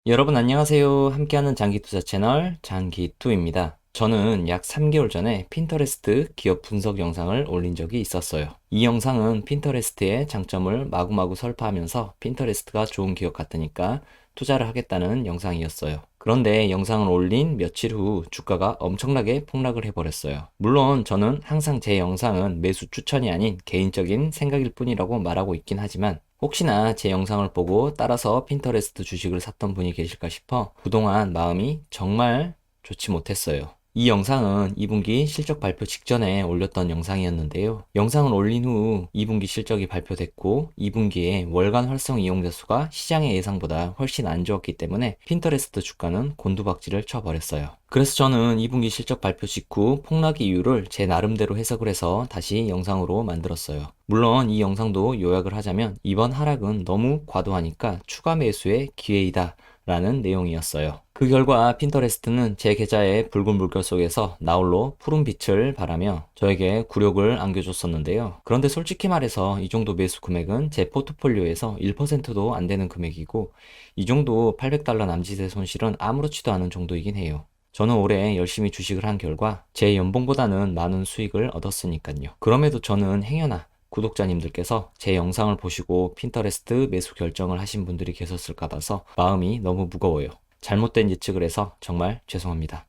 여러분 안녕하세요. 함께하는 장기투자 채널 장기투입니다. 저는 약 3개월 전에 핀터레스트 기업 분석 영상을 올린 적이 있었어요. 이 영상은 핀터레스트의 장점을 마구마구 설파하면서 핀터레스트가 좋은 기업 같으니까 투자를 하겠다는 영상이었어요. 그런데 영상을 올린 며칠 후 주가가 엄청나게 폭락을 해버렸어요. 물론 저는 항상 제 영상은 매수 추천이 아닌 개인적인 생각일 뿐이라고 말하고 있긴 하지만 혹시나 제 영상을 보고 따라서 핀터레스트 주식을 샀던 분이 계실까 싶어 그동안 마음이 정말 좋지 못했어요. 이 영상은 2분기 실적 발표 직전에 올렸던 영상이었는데요. 영상을 올린 후 2분기 실적이 발표됐고 2분기에 월간 활성 이용자 수가 시장의 예상보다 훨씬 안 좋았기 때문에 핀터레스트 주가는 곤두박질을 쳐버렸어요. 그래서 저는 2분기 실적 발표 직후 폭락 이유를 제 나름대로 해석을 해서 다시 영상으로 만들었어요. 물론 이 영상도 요약을 하자면 이번 하락은 너무 과도하니까 추가 매수의 기회이다 라는 내용이었어요. 그 결과 핀터레스트는 제 계좌의 붉은 물결 속에서 나홀로 푸른 빛을 발하며 저에게 굴욕을 안겨줬었는데요. 그런데 솔직히 말해서 이 정도 매수 금액은 제 포트폴리오에서 1%도 안 되는 금액이고 이 정도 800달러 남짓의 손실은 아무렇지도 않은 정도이긴 해요. 저는 올해 열심히 주식을 한 결과 제 연봉보다는 많은 수익을 얻었으니까요. 그럼에도 저는 행여나 구독자님들께서 제 영상을 보시고 핀터레스트 매수 결정을 하신 분들이 계셨을까 봐서 마음이 너무 무거워요. 잘못된 예측을 해서 정말 죄송합니다.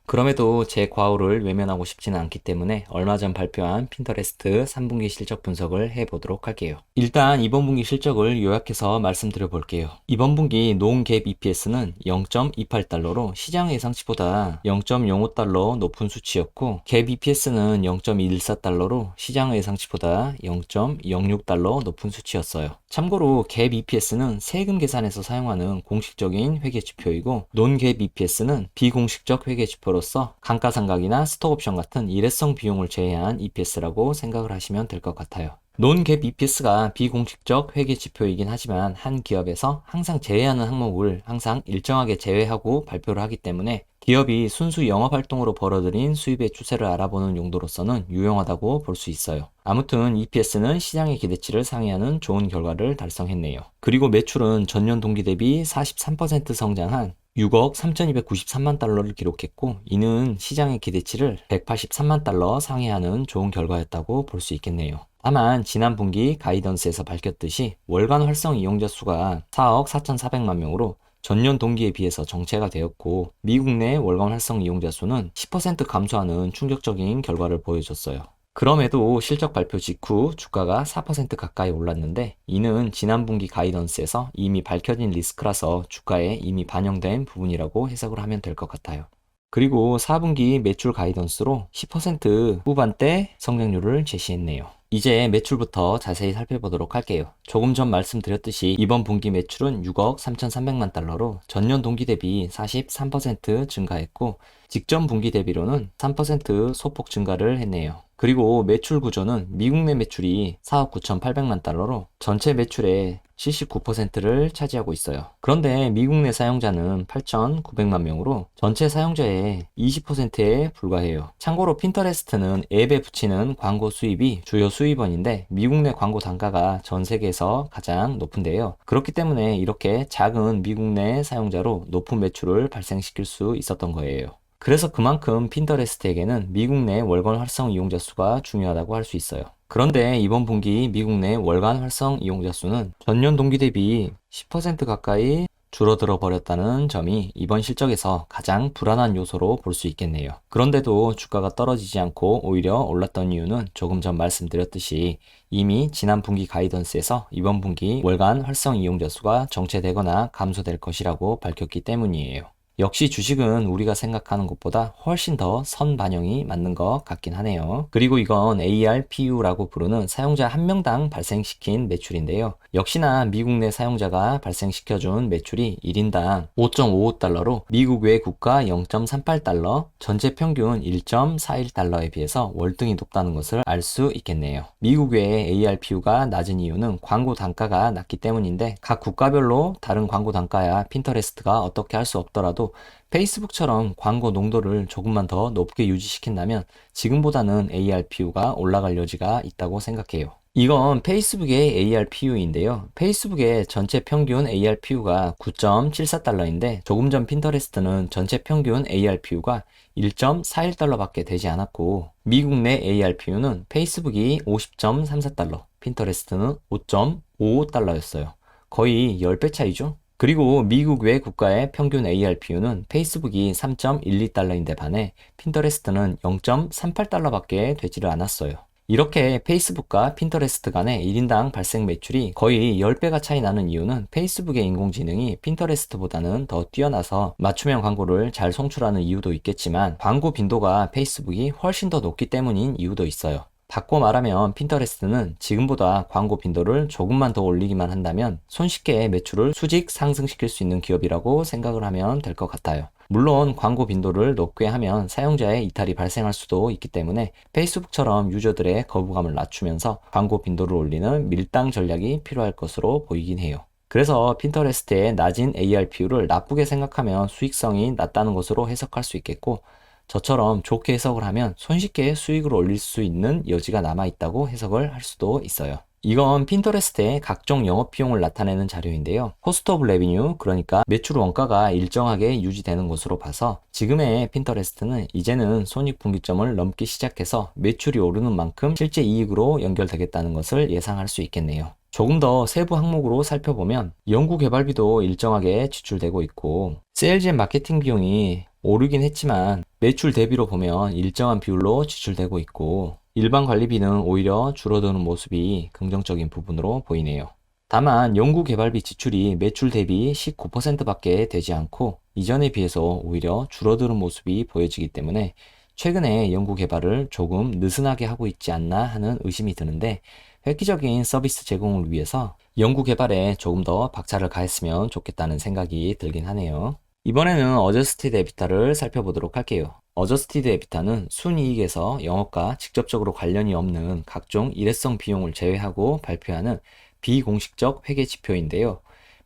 그럼에도 제 과오를 외면하고 싶지는 않기 때문에 얼마 전 발표한 핀터레스트 3분기 실적 분석을 해보도록 할게요. 일단 이번 분기 실적을 요약해서 말씀드려 볼게요. 이번 분기 non-GAAP EPS는 0.28달러로 시장 예상치보다 0.05달러 높은 수치였고 GAAP EPS는 0.14달러로 시장 예상치보다 0.06달러 높은 수치였어요. 참고로 GAAP EPS는 세금 계산에서 사용하는 공식적인 회계지표이고 non-GAAP EPS는 비공식적 회계지표로서 감가상각이나 스톡옵션 같은 일회성 비용을 제외한 EPS라고 생각을 하시면 될 것 같아요. non-GAAP EPS가 비공식적 회계지표이긴 하지만 한 기업에서 항상 제외하는 항목을 항상 일정하게 제외하고 발표를 하기 때문에 기업이 순수 영업활동으로 벌어들인 수입의 추세를 알아보는 용도로서는 유용하다고 볼 수 있어요. 아무튼 EPS는 시장의 기대치를 상회하는 좋은 결과를 달성했네요. 그리고 매출은 전년 동기 대비 43% 성장한 6억 3,293만 달러를 기록했고 이는 시장의 기대치를 183만 달러 상회하는 좋은 결과였다고 볼 수 있겠네요. 다만 지난 분기 가이던스에서 밝혔듯이 월간 활성 이용자 수가 4억 4,400만 명으로 전년 동기에 비해서 정체가 되었고 미국 내 월간 활성 이용자 수는 10% 감소하는 충격적인 결과를 보여줬어요. 그럼에도 실적 발표 직후 주가가 4% 가까이 올랐는데 이는 지난 분기 가이던스에서 이미 밝혀진 리스크라서 주가에 이미 반영된 부분이라고 해석을 하면 될 것 같아요. 그리고 4분기 매출 가이던스로 10% 후반대 성장률을 제시했네요. 이제 매출부터 자세히 살펴보도록 할게요. 조금 전 말씀드렸듯이 이번 분기 매출은 6억 3,300만 달러로 전년 동기 대비 43% 증가했고 직전 분기 대비로는 3% 소폭 증가를 했네요. 그리고 매출 구조는 미국 내 매출이 4억 9,800만 달러로 전체 매출의 79%를 차지하고 있어요. 그런데 미국 내 사용자는 8,900만 명으로 전체 사용자의 20%에 불과해요. 참고로 핀터레스트는 앱에 붙이는 광고 수입이 주요 수입원인데 미국 내 광고 단가가 전 세계에서 가장 높은데요. 그렇기 때문에 이렇게 작은 미국 내 사용자로 높은 매출을 발생시킬 수 있었던 거예요. 그래서 그만큼 핀터레스트에게는 미국 내 월간 활성 이용자 수가 중요하다고 할 수 있어요. 그런데 이번 분기 미국 내 월간 활성 이용자 수는 전년 동기 대비 10% 가까이 줄어들어 버렸다는 점이 이번 실적에서 가장 불안한 요소로 볼 수 있겠네요. 그런데도 주가가 떨어지지 않고 오히려 올랐던 이유는 조금 전 말씀드렸듯이 이미 지난 분기 가이던스에서 이번 분기 월간 활성 이용자 수가 정체되거나 감소될 것이라고 밝혔기 때문이에요. 역시 주식은 우리가 생각하는 것보다 훨씬 더 선반영이 맞는 것 같긴 하네요. 그리고 이건 ARPU라고 부르는 사용자 한 명당 발생시킨 매출인데요. 역시나 미국 내 사용자가 발생시켜준 매출이 1인당 5.55달러로 미국 외 국가 0.38달러, 전체 평균 1.41달러에 비해서 월등히 높다는 것을 알 수 있겠네요. 미국 외의 ARPU가 낮은 이유는 광고 단가가 낮기 때문인데 각 국가별로 다른 광고 단가야 핀터레스트가 어떻게 할 수 없더라도 페이스북처럼 광고 농도를 조금만 더 높게 유지시킨다면 지금보다는 ARPU가 올라갈 여지가 있다고 생각해요. 이건 페이스북의 ARPU인데요. 페이스북의 전체 평균 ARPU가 9.74달러인데 조금 전 핀터레스트는 전체 평균 ARPU가 1.41달러밖에 되지 않았고 미국 내 ARPU는 페이스북이 50.34달러, 핀터레스트는 5.55달러였어요. 거의 10배 차이죠? 그리고 미국 외 국가의 평균 ARPU는 페이스북이 3.12달러인데 반해 핀터레스트는 0.38달러밖에 되지를 않았어요. 이렇게 페이스북과 핀터레스트 간의 1인당 발생 매출이 거의 10배가 차이 나는 이유는 페이스북의 인공지능이 핀터레스트보다는 더 뛰어나서 맞춤형 광고를 잘 송출하는 이유도 있겠지만 광고 빈도가 페이스북이 훨씬 더 높기 때문인 이유도 있어요. 바꿔 말하면 핀터레스트는 지금보다 광고 빈도를 조금만 더 올리기만 한다면 손쉽게 매출을 수직 상승시킬 수 있는 기업이라고 생각을 하면 될 것 같아요. 물론 광고 빈도를 높게 하면 사용자의 이탈이 발생할 수도 있기 때문에 페이스북처럼 유저들의 거부감을 낮추면서 광고 빈도를 올리는 밀당 전략이 필요할 것으로 보이긴 해요. 그래서 핀터레스트의 낮은 ARPU를 나쁘게 생각하면 수익성이 낮다는 것으로 해석할 수 있겠고 저처럼 좋게 해석을 하면 손쉽게 수익을 올릴 수 있는 여지가 남아있다고 해석을 할 수도 있어요. 이건 핀터레스트의 각종 영업 비용을 나타내는 자료인데요. 코스트 오브 레비뉴, 그러니까 매출 원가가 일정하게 유지되는 것으로 봐서 지금의 핀터레스트는 이제는 손익분기점을 넘기 시작해서 매출이 오르는 만큼 실제 이익으로 연결되겠다는 것을 예상할 수 있겠네요. 조금 더 세부 항목으로 살펴보면 연구개발비도 일정하게 지출되고 있고 세일즈 앤 마케팅 비용이 오르긴 했지만 매출 대비로 보면 일정한 비율로 지출되고 있고 일반 관리비는 오히려 줄어드는 모습이 긍정적인 부분으로 보이네요. 다만 연구개발비 지출이 매출 대비 19%밖에 되지 않고 이전에 비해서 오히려 줄어드는 모습이 보여지기 때문에 최근에 연구개발을 조금 느슨하게 하고 있지 않나 하는 의심이 드는데 획기적인 서비스 제공을 위해서 연구개발에 조금 더 박차를 가했으면 좋겠다는 생각이 들긴 하네요. 이번에는 어저스티드 에비타를 살펴보도록 할게요. 어저스티드 에비타는 순이익에서 영업과 직접적으로 관련이 없는 각종 일회성 비용을 제외하고 발표하는 비공식적 회계 지표인데요.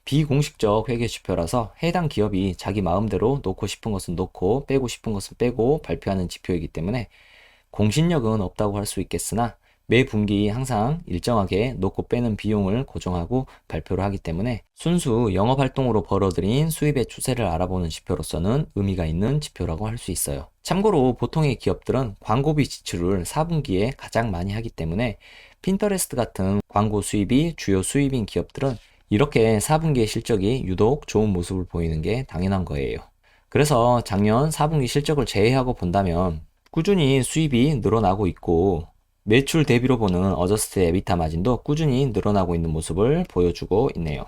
비공식적 회계 지표라서 해당 기업이 자기 마음대로 놓고 싶은 것은 놓고 빼고 싶은 것은 빼고 발표하는 지표이기 때문에 공신력은 없다고 할 수 있겠으나 매 분기 항상 일정하게 놓고 빼는 비용을 고정하고 발표를 하기 때문에 순수 영업활동으로 벌어들인 수입의 추세를 알아보는 지표로서는 의미가 있는 지표라고 할 수 있어요. 참고로 보통의 기업들은 광고비 지출을 4분기에 가장 많이 하기 때문에 핀터레스트 같은 광고 수입이 주요 수입인 기업들은 이렇게 4분기의 실적이 유독 좋은 모습을 보이는 게 당연한 거예요. 그래서 작년 4분기 실적을 제외하고 본다면 꾸준히 수입이 늘어나고 있고 매출 대비로 보는 어저스트 에비타 마진도 꾸준히 늘어나고 있는 모습을 보여주고 있네요.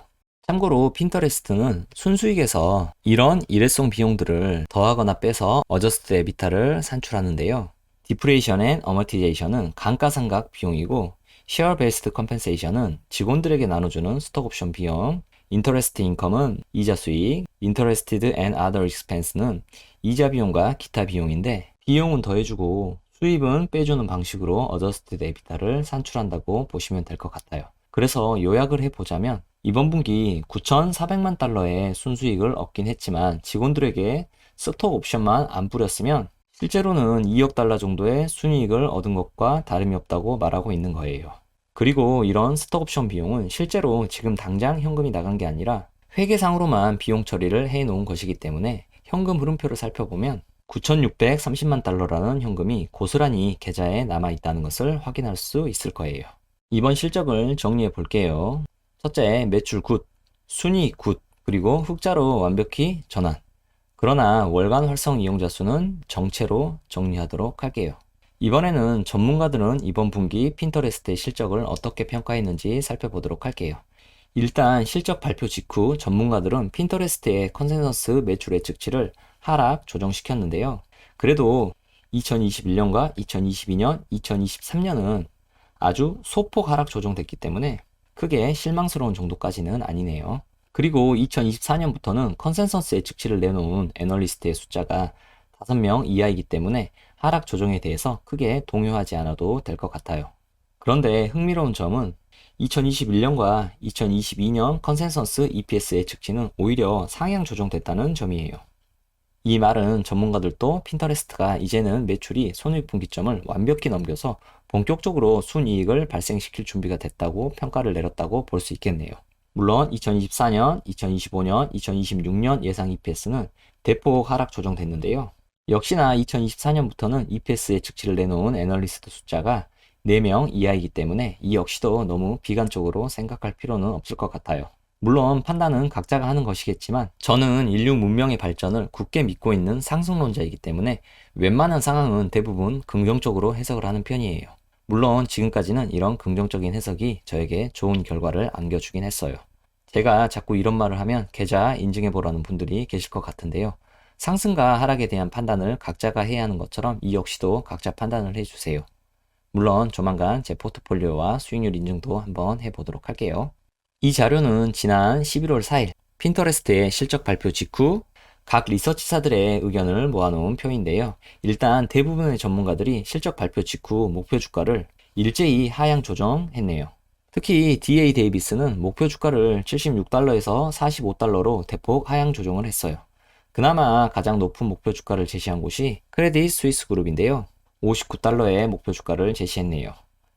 참고로 핀터레스트는 순수익에서 이런 일회성 비용들을 더하거나 빼서 어저스트 에비타를 산출하는데요. 디프레이션 앤 어머티제이션은 감가상각 비용이고 쉐어 베이스드 컴펜세이션은 직원들에게 나눠주는 스톡옵션 비용, 인터레스트 인컴은 이자 수익, 인터레스티드 앤 아더 익스펜스는 이자 비용과 기타 비용인데 비용은 더해주고 수입은 빼주는 방식으로 어저스티드 에비타를 산출한다고 보시면 될 것 같아요. 그래서 요약을 해보자면 이번 분기 9,400만 달러의 순수익을 얻긴 했지만 직원들에게 스톡 옵션만 안 뿌렸으면 실제로는 2억 달러 정도의 순이익을 얻은 것과 다름이 없다고 말하고 있는 거예요. 그리고 이런 스톡 옵션 비용은 실제로 지금 당장 현금이 나간 게 아니라 회계상으로만 비용 처리를 해 놓은 것이기 때문에 현금 흐름표를 살펴보면 9,630만 달러라는 현금이 고스란히 계좌에 남아 있다는 것을 확인할 수 있을 거예요. 이번 실적을 정리해 볼게요. 첫째, 매출 굿, 순이익 굿, 그리고 흑자로 완벽히 전환. 그러나 월간 활성 이용자 수는 정체로 정리하도록 할게요. 이번에는 전문가들은 이번 분기 핀터레스트의 실적을 어떻게 평가했는지 살펴보도록 할게요. 일단 실적 발표 직후 전문가들은 핀터레스트의 컨센서스 매출 예측치를 하락 조정시켰는데요. 그래도 2021년과 2022년, 2023년은 아주 소폭 하락 조정됐기 때문에 크게 실망스러운 정도까지는 아니네요. 그리고 2024년부터는 컨센서스 예측치를 내놓은 애널리스트의 숫자가 5명 이하이기 때문에 하락 조정에 대해서 크게 동요하지 않아도 될 것 같아요. 그런데 흥미로운 점은 2021년과 2022년 컨센서스 EPS 예측치는 오히려 상향 조정됐다는 점이에요. 이 말은 전문가들도 핀터레스트가 이제는 매출이 손익분기점을 완벽히 넘겨서 본격적으로 순이익을 발생시킬 준비가 됐다고 평가를 내렸다고 볼 수 있겠네요. 물론 2024년, 2025년, 2026년 예상 EPS는 대폭 하락 조정됐는데요. 역시나 2024년부터는 EPS의 측치를 내놓은 애널리스트 숫자가 4명 이하이기 때문에 이 역시도 너무 비관적으로 생각할 필요는 없을 것 같아요. 물론 판단은 각자가 하는 것이겠지만 저는 인류 문명의 발전을 굳게 믿고 있는 상승론자이기 때문에 웬만한 상황은 대부분 긍정적으로 해석을 하는 편이에요. 물론 지금까지는 이런 긍정적인 해석이 저에게 좋은 결과를 안겨주긴 했어요. 제가 자꾸 이런 말을 하면 계좌 인증해보라는 분들이 계실 것 같은데요. 상승과 하락에 대한 판단을 각자가 해야 하는 것처럼 이 역시도 각자 판단을 해주세요. 물론 조만간 제 포트폴리오와 수익률 인증도 한번 해보도록 할게요. 이 자료는 지난 11월 4일 핀터레스트의 실적 발표 직후 각 리서치사들의 의견을 모아놓은 표인데요. 일단 대부분의 전문가들이 실적 발표 직후 목표 주가를 일제히 하향 조정했네요. 특히 DA 데이비스는 목표 주가를 76달러에서 45달러로 대폭 하향 조정을 했어요. 그나마 가장 높은 목표 주가를 제시한 곳이 크레딧 스위스 그룹인데요. 59달러의 목표 주가를 제시했네요.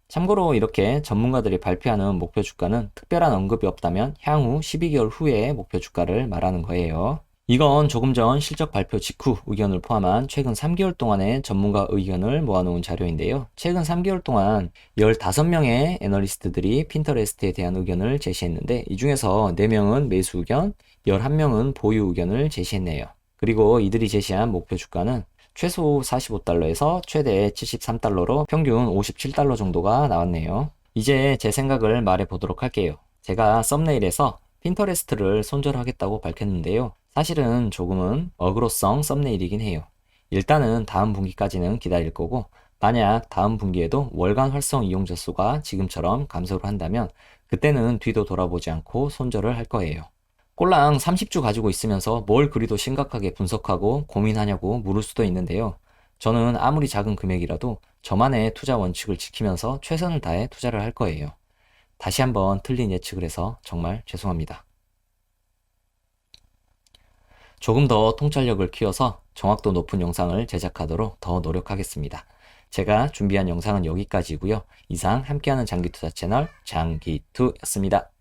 참고로 이렇게 전문가들이 발표하는 목표 주가는 특별한 언급이 없다면 향후 12개월 후의 목표 주가를 말하는 거예요. 이건 조금 전 실적 발표 직후 의견을 포함한 최근 3개월 동안의 전문가 의견을 모아놓은 자료인데요. 최근 3개월 동안 15명의 애널리스트들이 핀터레스트에 대한 의견을 제시했는데 이 중에서 4명은 매수 의견, 11명은 보유 의견을 제시했네요. 그리고 이들이 제시한 목표 주가는 최소 45달러에서 최대 73달러로 평균 57달러 정도가 나왔네요. 이제 제 생각을 말해 보도록 할게요. 제가 썸네일에서 핀터레스트를 손절하겠다고 밝혔는데요. 사실은 조금은 어그로성 썸네일이긴 해요. 일단은 다음 분기까지는 기다릴 거고 만약 다음 분기에도 월간 활성 이용자 수가 지금처럼 감소를 한다면 그때는 뒤도 돌아보지 않고 손절을 할 거예요. 꼴랑 30주 가지고 있으면서 뭘 그리도 심각하게 분석하고 고민하냐고 물을 수도 있는데요. 저는 아무리 작은 금액이라도 저만의 투자 원칙을 지키면서 최선을 다해 투자를 할 거예요. 다시 한번 틀린 예측을 해서 정말 죄송합니다. 조금 더 통찰력을 키워서 정확도 높은 영상을 제작하도록 더 노력하겠습니다. 제가 준비한 영상은 여기까지고요. 이상 함께하는 장기투자 채널 장기투였습니다.